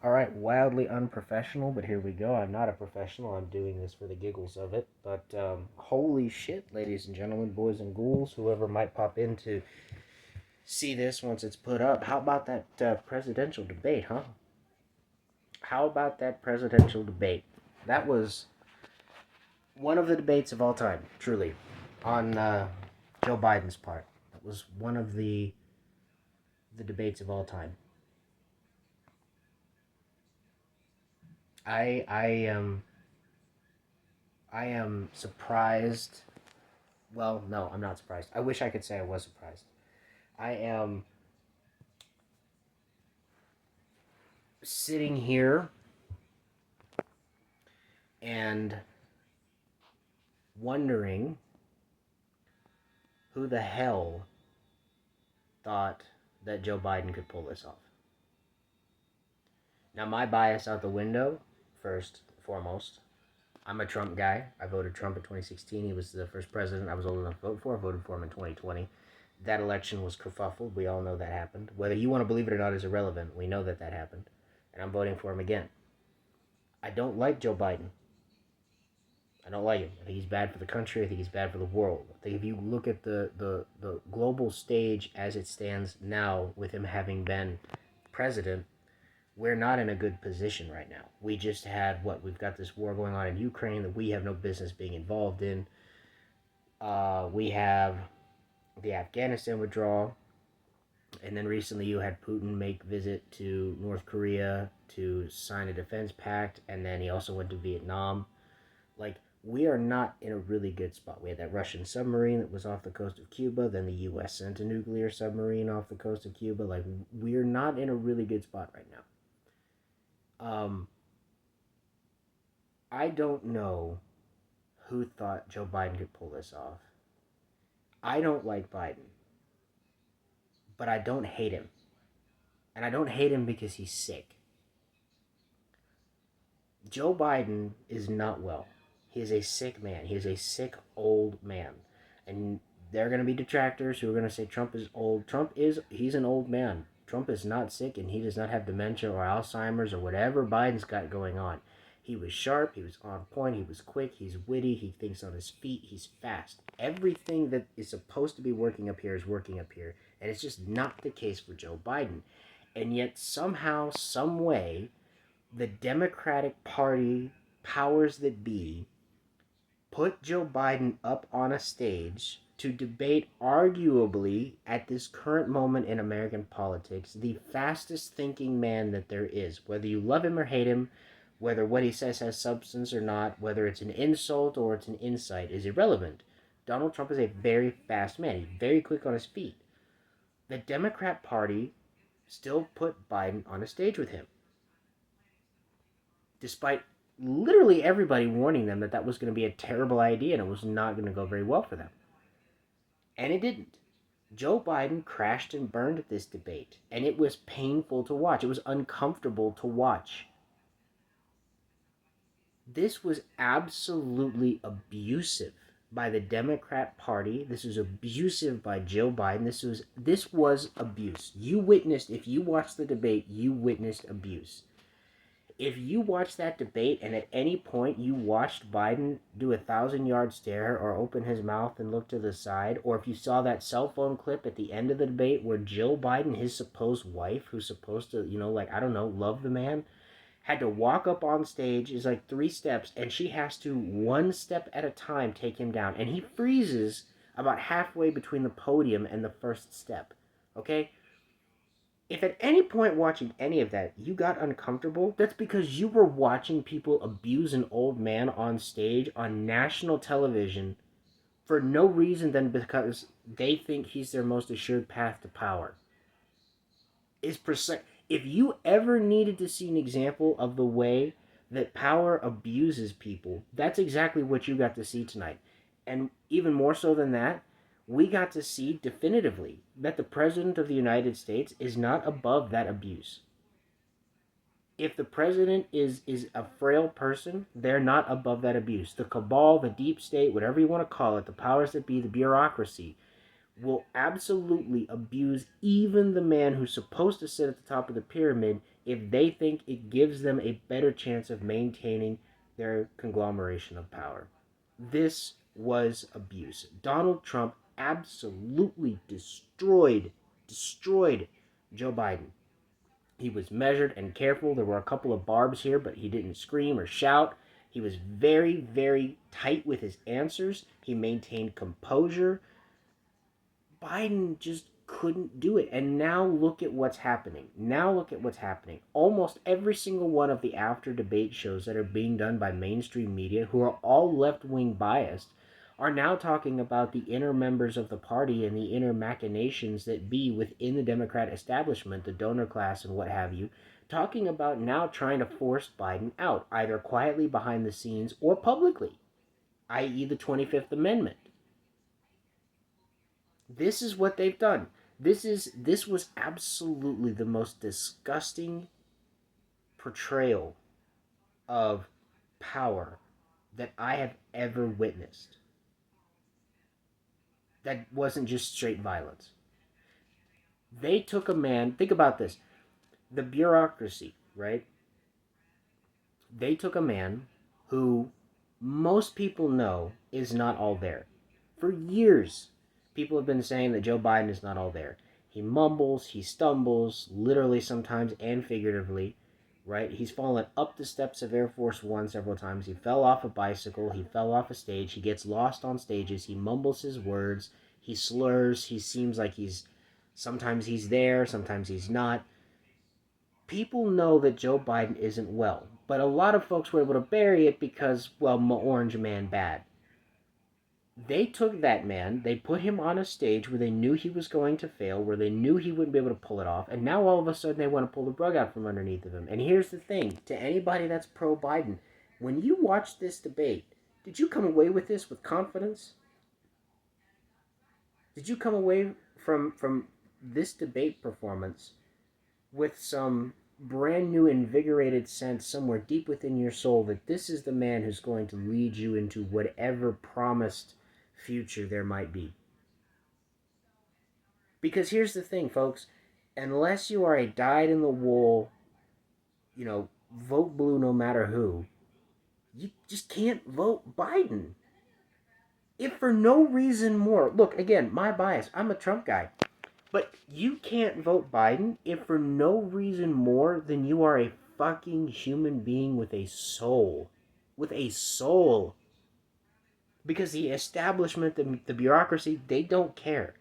All right, wildly unprofessional, but here we go. I'm not a professional. I'm doing this for the giggles of it. But holy shit, ladies and gentlemen, boys and ghouls, whoever might pop in to see this once it's put up. How about that presidential debate, huh? How about that presidential debate? That was one of the debates of all time, truly, on Joe Biden's part. That was one of the debates of all time. I I am surprised. Well, no, I'm not surprised. I wish I could say I was surprised. I am sitting here and wondering who the hell thought that Joe Biden could pull this off. Now, my bias out the window, first and foremost. I'm a Trump guy. I voted Trump in 2016. He was the first president I was old enough to vote for. I voted for him in 2020. That election was kerfuffled. We all know that happened. Whether you want to believe it or not is irrelevant. We know that that happened. And I'm voting for him again. I don't like Joe Biden. I don't like him. I think he's bad for the country. I think he's bad for the world. I think if you look at the global stage as it stands now, with him having been president, we're not in a good position right now. We just had what? We've got this war going on in Ukraine that we have no business being involved in. We have the Afghanistan withdrawal. And then recently you had Putin make visit to North Korea to sign a defense pact. And then he also went to Vietnam. Like, we are not in a really good spot. We had that Russian submarine that was off the coast of Cuba. Then the U.S. sent a nuclear submarine off the coast of Cuba. Like, we're not in a really good spot right now. I don't know who thought Joe Biden could pull this off. I don't like Biden, but I don't hate him. And I don't hate him because he's sick. Joe Biden is not well. He is a sick man. He is a sick old man. And there are going to be detractors who are going to say Trump is old. He's an old man. Trump is not sick and he does not have dementia or Alzheimer's or whatever Biden's got going on. He was sharp, he was on point, he was quick, he's witty, he thinks on his feet, he's fast. Everything that is supposed to be working up here is working up here. And it's just not the case for Joe Biden. And yet, somehow, some way, the Democratic Party powers that be put Joe Biden up on a stage to debate, arguably, at this current moment in American politics, the fastest thinking man that there is. Whether you love him or hate him, whether what he says has substance or not, whether it's an insult or it's an insight, is irrelevant. Donald Trump is a very fast man. He's very quick on his feet. The Democrat Party still put Biden on a stage with him, despite literally everybody warning them that that was going to be a terrible idea and it was not going to go very well for them. And it didn't. Joe Biden crashed and burned at this debate, and it was painful to watch. It was uncomfortable to watch. This was absolutely abusive by the Democrat Party. This was abusive by Joe Biden. This was abuse. You witnessed, if you watched the debate, you witnessed abuse. If you watched that debate and at any point you watched Biden do 1,000-yard stare or open his mouth and look to the side, or if you saw that cell phone clip at the end of the debate where Jill Biden, his supposed wife, who's supposed to, I don't know, love the man, had to walk up on stage, is like 3 steps, and she has to, 1 step at a time, take him down. And he freezes about halfway between the podium and the first step. Okay? If at any point watching any of that you got uncomfortable, that's because you were watching people abuse an old man on stage on national television for no reason than because they think he's their most assured path to power. Is precise. If you ever needed to see an example of the way that power abuses people, that's exactly what you got to see tonight. And even more so than that, we got to see definitively that the President of the United States is not above that abuse. If the president is a frail person, they're not above that abuse. The cabal, the deep state, whatever you want to call it, the powers that be, the bureaucracy, will absolutely abuse even the man who's supposed to sit at the top of the pyramid if they think it gives them a better chance of maintaining their conglomeration of power. This was abuse. Donald Trump absolutely destroyed Joe Biden. He was measured and careful. There were a couple of barbs here, but he didn't scream or shout. He was very tight with his answers. He maintained composure. Biden just couldn't do it. And now look at what's happening. Almost every single one of the after debate shows that are being done by mainstream media, who are all left wing biased, are now talking about the inner members of the party and the inner machinations that be within the Democrat establishment, the donor class and what have you, talking about now trying to force Biden out, either quietly behind the scenes or publicly, i.e., the 25th Amendment. This is what they've done. This was absolutely the most disgusting portrayal of power that I have ever witnessed. That wasn't just straight violence. They took a man, think about this, the bureaucracy, right? They took a man who most people know is not all there. For years, people have been saying that Joe Biden is not all there. He mumbles, he stumbles, literally sometimes and figuratively, right? He's fallen up the steps of Air Force One several times. He fell off a bicycle. He fell off a stage. He gets lost on stages. He mumbles his words. He slurs. He seems like sometimes he's there, sometimes he's not. People know that Joe Biden isn't well, but a lot of folks were able to bury it because, well, orange man bad. They took that man, they put him on a stage where they knew he was going to fail, where they knew he wouldn't be able to pull it off, and now all of a sudden they want to pull the rug out from underneath of him. And here's the thing, to anybody that's pro-Biden, when you watch this debate, did you come away with this with confidence? Did you come away from this debate performance with some brand new invigorated sense somewhere deep within your soul that this is the man who's going to lead you into whatever promised future there might be? Because here's the thing, folks, unless you are a dyed-in-the-wool, vote blue no matter who, you just can't vote Biden. If for no reason more, look, again, my bias, I'm a Trump guy. But you can't vote Biden if for no reason more than you are a fucking human being with a soul. With a soul. Because the establishment, the bureaucracy, they don't care.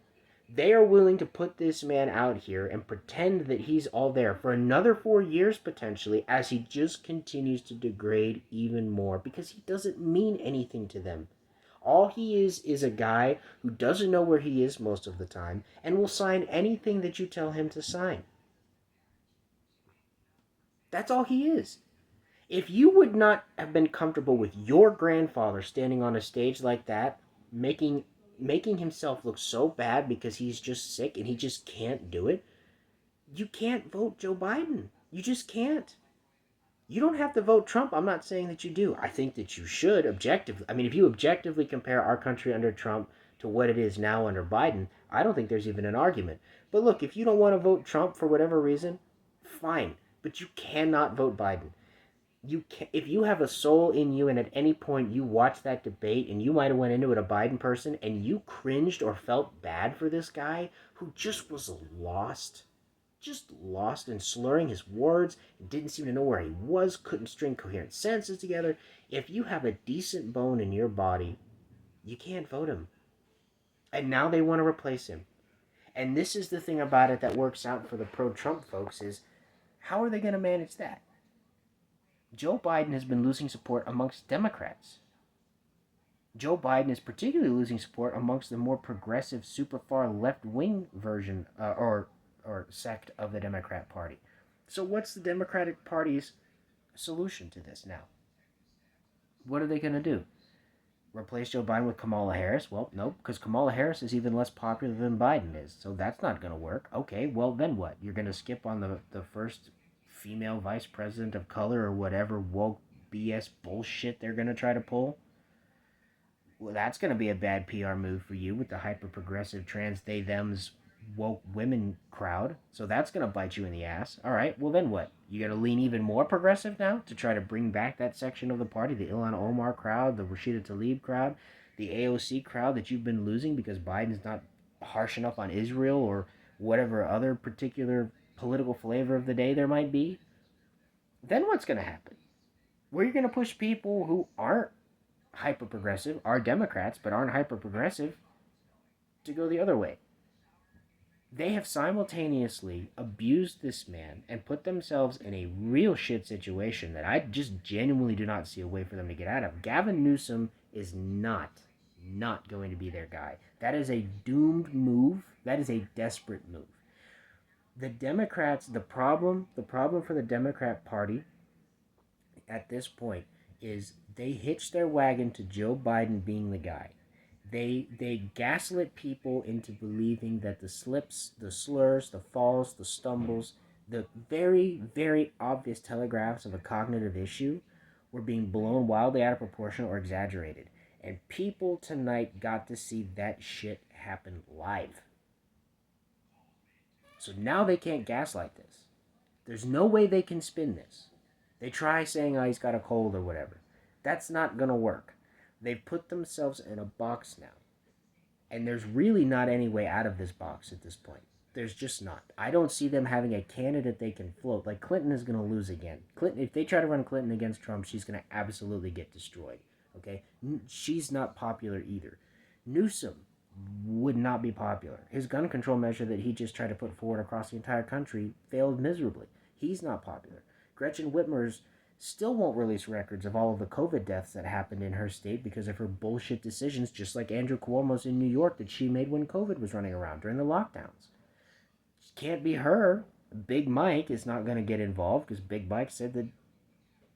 They are willing to put this man out here and pretend that he's all there for another 4 years potentially as he just continues to degrade even more because he doesn't mean anything to them. All he is a guy who doesn't know where he is most of the time and will sign anything that you tell him to sign. That's all he is. If you would not have been comfortable with your grandfather standing on a stage like that, making himself look so bad because he's just sick and he just can't do it, you can't vote Joe Biden. You just can't. You don't have to vote Trump. I'm not saying that you do. I think that you should objectively. I mean, if you objectively compare our country under Trump to what it is now under Biden, I don't think there's even an argument. But look, if you don't want to vote Trump for whatever reason, fine. But you cannot vote Biden. If you have a soul in you and at any point you watch that debate and you might have went into it a Biden person and you cringed or felt bad for this guy who just was lost and slurring his words, didn't seem to know where he was, couldn't string coherent sentences together. If you have a decent bone in your body, you can't vote him. And now they want to replace him. And this is the thing about it that works out for the pro-Trump folks is, how are they going to manage that? Joe Biden has been losing support amongst Democrats. Joe Biden is particularly losing support amongst the more progressive, super far left-wing version or sect of the Democrat Party. So what's the Democratic Party's solution to this now? What are they going to do? Replace Joe Biden with Kamala Harris? Well, no, because Kamala Harris is even less popular than Biden is, so that's not going to work. Okay, well, then what? You're going to skip on the first female vice president of color or whatever woke BS bullshit they're going to try to pull? Well, that's going to be a bad PR move for you with the hyper-progressive trans they-thems woke women crowd, so that's going to bite you in the ass. All right, well then what? You got to lean even more progressive now to try to bring back that section of the party, the Ilhan Omar crowd, the Rashida Tlaib crowd, the AOC crowd that you've been losing because Biden's not harsh enough on Israel or whatever other particular political flavor of the day there might be. Then what's going to happen? Where are you going to push people who aren't hyper progressive, are Democrats, but aren't hyper progressive, to go the other way? They have simultaneously abused this man and put themselves in a real shit situation that I just genuinely do not see a way for them to get out of. Gavin Newsom is not going to be their guy. That is a doomed move. That is a desperate move. The Democrats, the problem for the Democrat Party at this point is they hitch their wagon to Joe Biden being the guy. They gaslit people into believing that the slips, the slurs, the falls, the stumbles, the very, very obvious telegraphs of a cognitive issue were being blown wildly out of proportion or exaggerated. And people tonight got to see that shit happen live. So now they can't gaslight this. There's no way they can spin this. They try saying, oh, he's got a cold or whatever. That's not going to work. They've put themselves in a box now. And there's really not any way out of this box at this point. There's just not. I don't see them having a candidate they can float. Like, Clinton is going to lose again. Clinton, if they try to run Clinton against Trump, she's going to absolutely get destroyed. Okay? She's not popular either. Newsom would not be popular. His gun control measure that he just tried to put forward across the entire country failed miserably. He's not popular. Gretchen Whitmer's still won't release records of all of the COVID deaths that happened in her state because of her bullshit decisions, just like Andrew Cuomo's in New York that she made when COVID was running around during the lockdowns. It can't be her. Big Mike is not going to get involved because Big Mike said that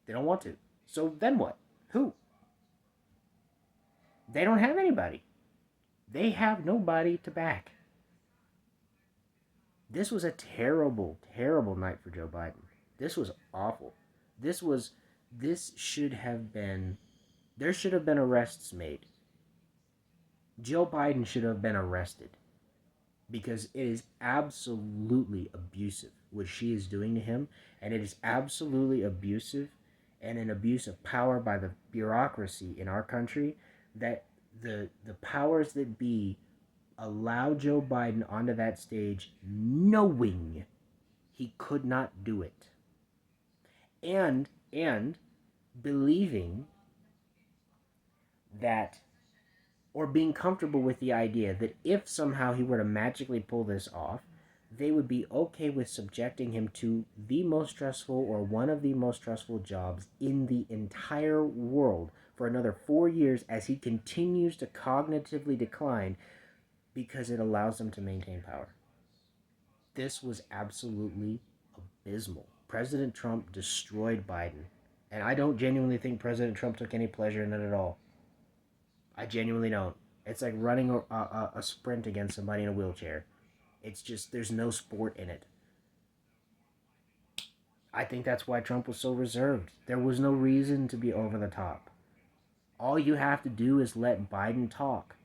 they don't want to. So then what? Who? They don't have anybody. They have nobody to back. This was a terrible, terrible night for Joe Biden. This was awful. This should have been, there should have been arrests made. Joe Biden should have been arrested because it is absolutely abusive what she is doing to him, and it is absolutely abusive and an abuse of power by the bureaucracy in our country that the powers that be allow Joe Biden onto that stage knowing he could not do it. And believing that, or being comfortable with the idea that if somehow he were to magically pull this off, they would be okay with subjecting him to the most stressful or one of the most stressful jobs in the entire world for another 4 years as he continues to cognitively decline because it allows them to maintain power. This was absolutely abysmal. President Trump destroyed Biden. And I don't genuinely think President Trump took any pleasure in it at all. I genuinely don't. It's like running a sprint against somebody in a wheelchair. It's just, there's no sport in it. I think that's why Trump was so reserved. There was no reason to be over the top. All you have to do is let Biden talk.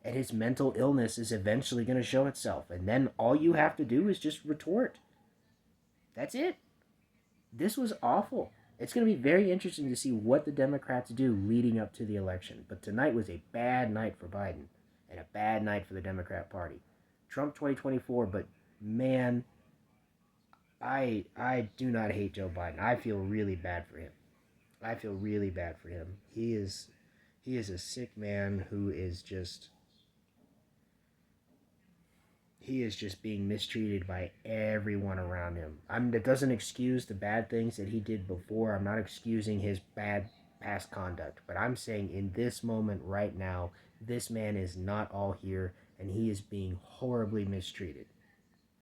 And his mental illness is eventually going to show itself. And then all you have to do is just retort. That's it. This was awful. It's going to be very interesting to see what the Democrats do leading up to the election. But tonight was a bad night for Biden and a bad night for the Democrat Party. Trump 2024, but man, I do not hate Joe Biden. I feel really bad for him. I feel really bad for him. He is a sick man who is just, he is just being mistreated by everyone around him. That doesn't excuse the bad things that he did before. I'm not excusing his bad past conduct. But I'm saying in this moment right now, this man is not all here, and he is being horribly mistreated.